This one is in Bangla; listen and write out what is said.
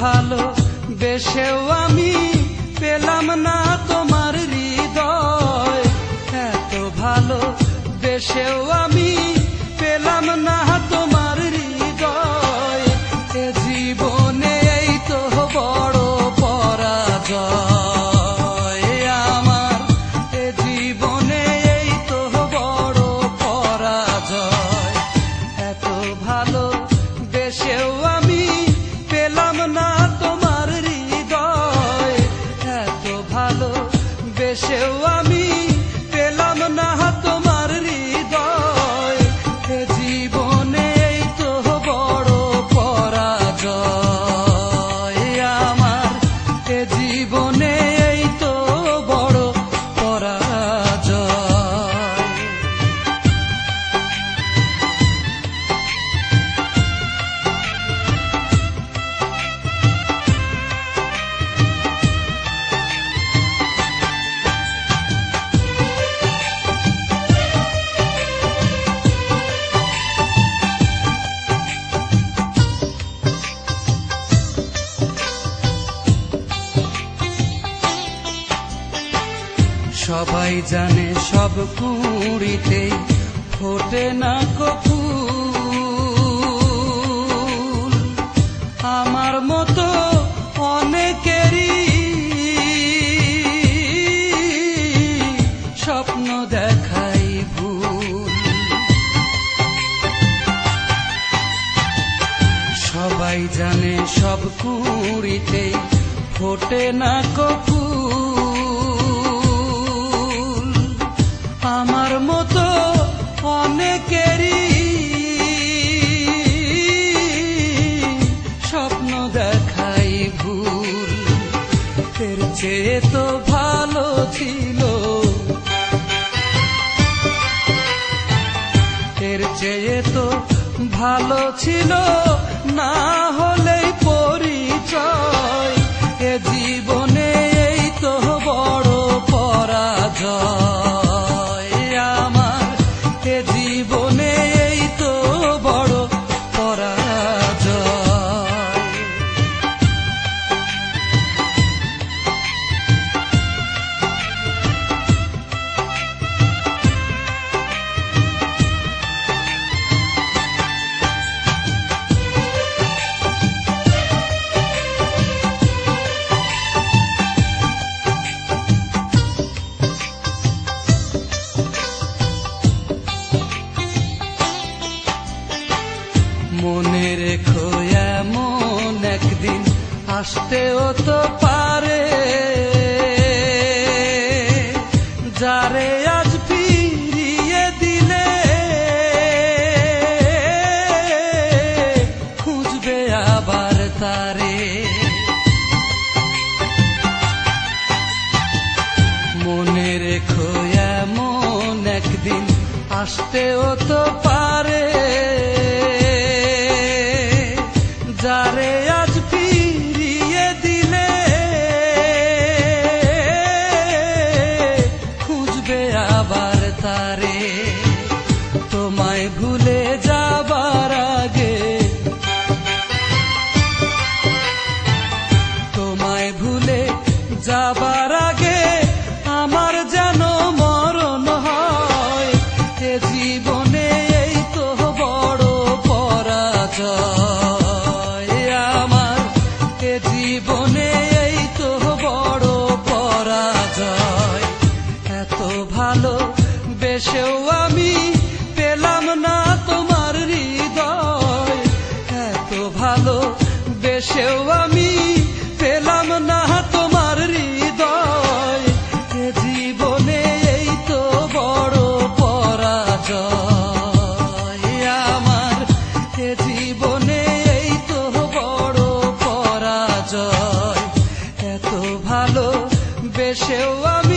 ভালো বেশেও আমি পেলাম না তোমার হৃদয়, এত ভালো বেশেও আমি পেলাম না তোমার হৃদয়। এ জীবনে এই তো বড় পরাজয় আমার, এ জীবনে এই তো বড় পরাজয়। এত ভালো বেশেও আমি পেলাম না তোমার হৃদয়, এত ভালো বেশেও আমি পেলাম না তোমার হৃদয়। এ জীবনে এই তো বড় পরাজয় আমার, এ জীবনে এই তো বড় পরাজয়। সবাই জানে সব কুঁড়িতে ফোটে না ফুল, আমার মতো অনেকেরই স্বপ্ন দেখাই ভুল। সবাই জানে সব কুঁড়িতে ফোটে না ফুল, আমার মতো অনেকেরই স্বপ্ন দেখাই ভুল। এর চেয়ে তো ভালো ছিল, এর চেয়ে তো ভালো ছিল না হলেই পরিচয়। এ জীবনে এই তো বড় পরাজয় আমার, এ জীবনে এই তো বড় পরাজয়। মনে রেখো এমন একদিন আসতেও তো পারে, যারে আজ ফিরিয়ে দিলে খুঁজবে আবার তারে। মনে রেখো এমন একদিন আসতেও তো পারে, যারে আজ ফিরিয়ে দিলে খুঁজবে আবার তারে। তোমায় ভুলে যাবার আগে, তোমায় ভুলে যাবার আগে আমার যেন মরণ হয়। এ জীবনে এই তো বড় পরাজয় আমার, এ জীবনে এই তো বড় পরাজয়। এত ভালো বেশেও আমি পেলাম না তোমার হৃদয়, এত ভালো বেশেও আমি পেলাম না তোমার হৃদয়। এ জীবনে এই তো বড় পরাজয় আমার, এ জীবনে এই তো বড় পরাজয়। এত ভালো বেশেও আমি